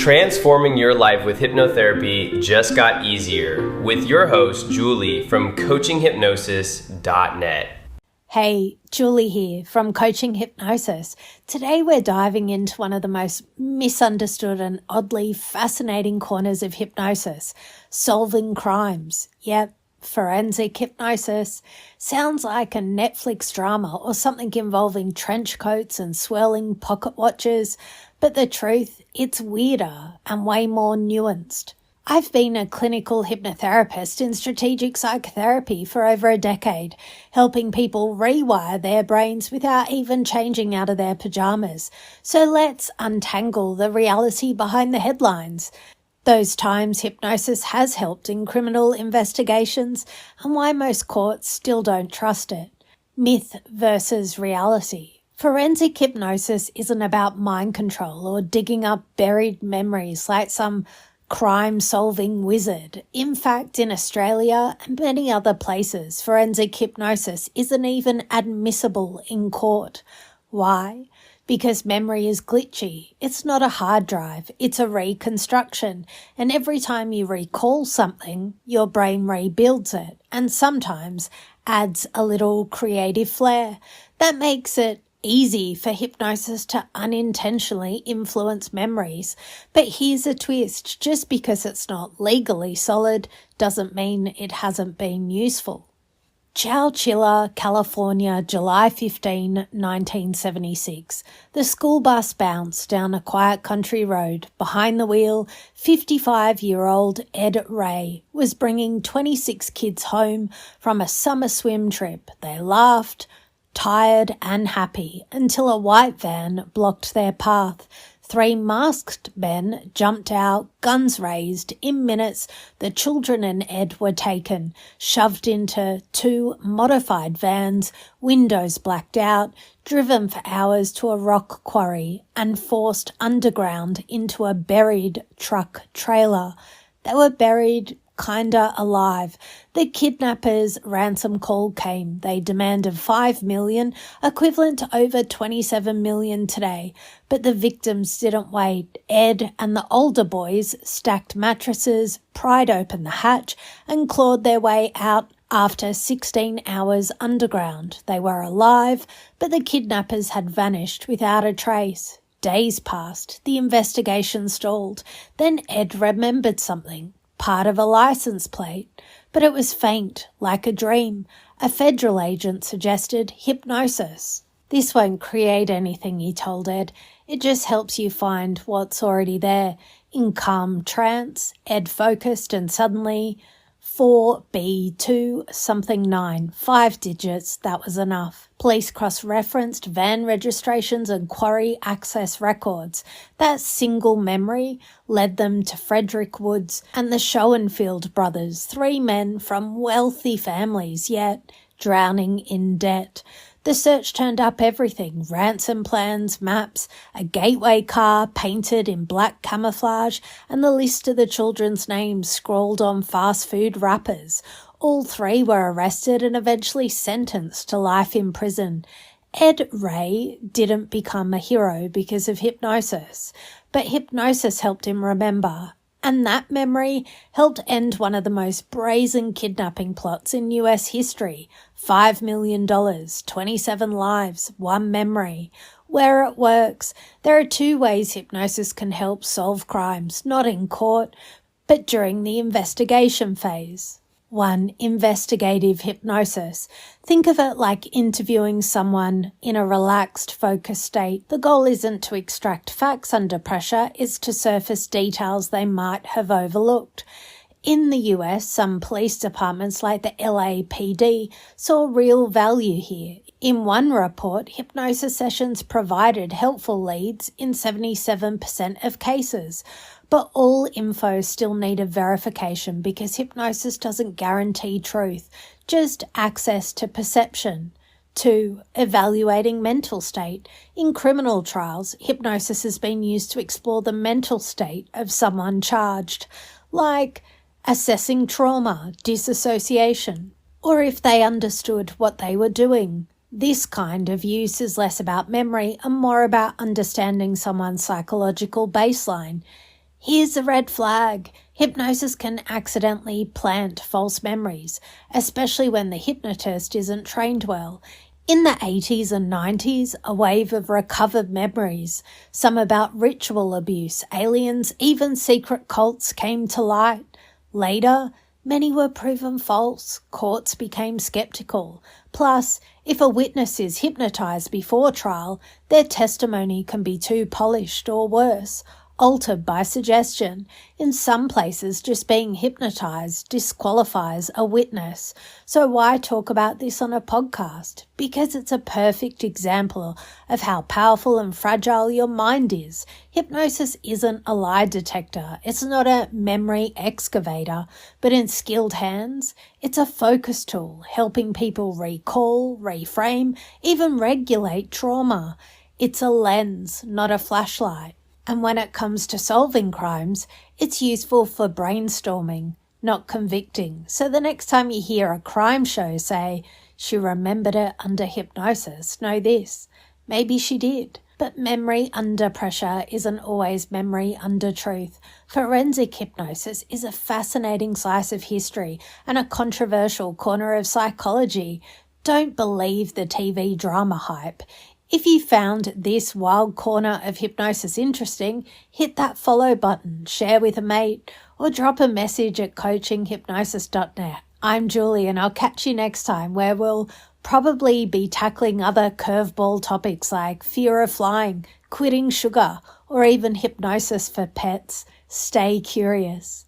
Transforming your life with hypnotherapy just got easier with your host, Julie from coachinghypnosis.net. Hey, Julie here from Coaching Hypnosis. Today we're diving into one of the most misunderstood and oddly fascinating corners of hypnosis, solving crimes. Yep, forensic hypnosis. Sounds like a Netflix drama or something involving trench coats and swirling pocket watches, but the truth, it's weirder and way more nuanced. I've been a clinical hypnotherapist in strategic psychotherapy for over a decade, helping people rewire their brains without even changing out of their pajamas. So let's untangle the reality behind the headlines. Those times hypnosis has helped in criminal investigations and why most courts still don't trust it. Myth versus reality. Forensic hypnosis isn't about mind control or digging up buried memories like some crime-solving wizard. In fact, in Australia and many other places, forensic hypnosis isn't even admissible in court. Why? Because memory is glitchy. It's not a hard drive, it's a reconstruction. And every time you recall something, your brain rebuilds it and sometimes adds a little creative flair. That makes it easy for hypnosis to unintentionally influence memories. But here's a twist. Just because it's not legally solid doesn't mean it hasn't been useful. Chowchilla, California, July 15, 1976. The school bus bounced down a quiet country road. Behind the wheel, 55-year-old Ed Ray was bringing 26 kids home from a summer swim trip. They laughed, tired and happy, until a white van blocked their path. 3 masked men jumped out, guns raised. In minutes, the children and Ed were taken, shoved into 2 modified vans, windows blacked out, driven for hours to a rock quarry, and forced underground into a buried truck trailer. They were buried kinda alive. The kidnappers' ransom call came. They demanded $5 million, equivalent to over $27 million today. But the victims didn't wait. Ed and the older boys stacked mattresses, pried open the hatch, and clawed their way out. After 16 hours underground, they were alive, but the kidnappers had vanished without a trace. Days passed. The investigation stalled. Then Ed remembered something. Part of a license plate, but it was faint, like a dream. A federal agent suggested hypnosis. This won't create anything, he told Ed. It just helps you find what's already there. In calm trance, Ed focused and suddenly 4B2 something 9, 5 digits, that was enough. Police cross-referenced van registrations and quarry access records. That single memory led them to Frederick Woods and the Schoenfield brothers, 3 men from wealthy families, yet drowning in debt. The search turned up everything: ransom plans, maps, a gateway car painted in black camouflage, and the list of the children's names scrawled on fast food wrappers. All 3 were arrested and eventually sentenced to life in prison. Ed Ray didn't become a hero because of hypnosis, but hypnosis helped him remember. And that memory helped end one of the most brazen kidnapping plots in US history. $5 million, 27 lives, 1 memory. Where it works, there are 2 ways hypnosis can help solve crimes, not in court, but during the investigation phase. 1. Investigative hypnosis. Think of it like interviewing someone in a relaxed, focused state. The goal isn't to extract facts under pressure, it's to surface details they might have overlooked. In the US, some police departments like the LAPD saw real value here. In one report, hypnosis sessions provided helpful leads in 77% of cases. But all info still needed verification because hypnosis doesn't guarantee truth, just access to perception. 2. Evaluating mental state. In criminal trials, hypnosis has been used to explore the mental state of someone charged, like assessing trauma, disassociation, or if they understood what they were doing. This kind of use is less about memory and more about understanding someone's psychological baseline. Here's the red flag. Hypnosis can accidentally plant false memories, especially when the hypnotist isn't trained well. In the 80s and 90s, a wave of recovered memories, some about ritual abuse, aliens, even secret cults came to light. Later, many were proven false. Courts became skeptical. Plus, if a witness is hypnotized before trial, their testimony can be too polished or worse, altered by suggestion. In some places, just being hypnotized disqualifies a witness. So why talk about this on a podcast? Because it's a perfect example of how powerful and fragile your mind is. Hypnosis isn't a lie detector. It's not a memory excavator, but in skilled hands, it's a focus tool, helping people recall, reframe, even regulate trauma. It's a lens, not a flashlight. And when it comes to solving crimes, it's useful for brainstorming, not convicting. So the next time you hear a crime show say, she remembered it under hypnosis, know this, maybe she did. But memory under pressure isn't always memory under truth. Forensic hypnosis is a fascinating slice of history and a controversial corner of psychology. Don't believe the TV drama hype. If you found this wild corner of hypnosis interesting, hit that follow button, share with a mate, or drop a message at coachinghypnosis.net. I'm Julie, and I'll catch you next time, where we'll probably be tackling other curveball topics like fear of flying, quitting sugar, or even hypnosis for pets. Stay curious.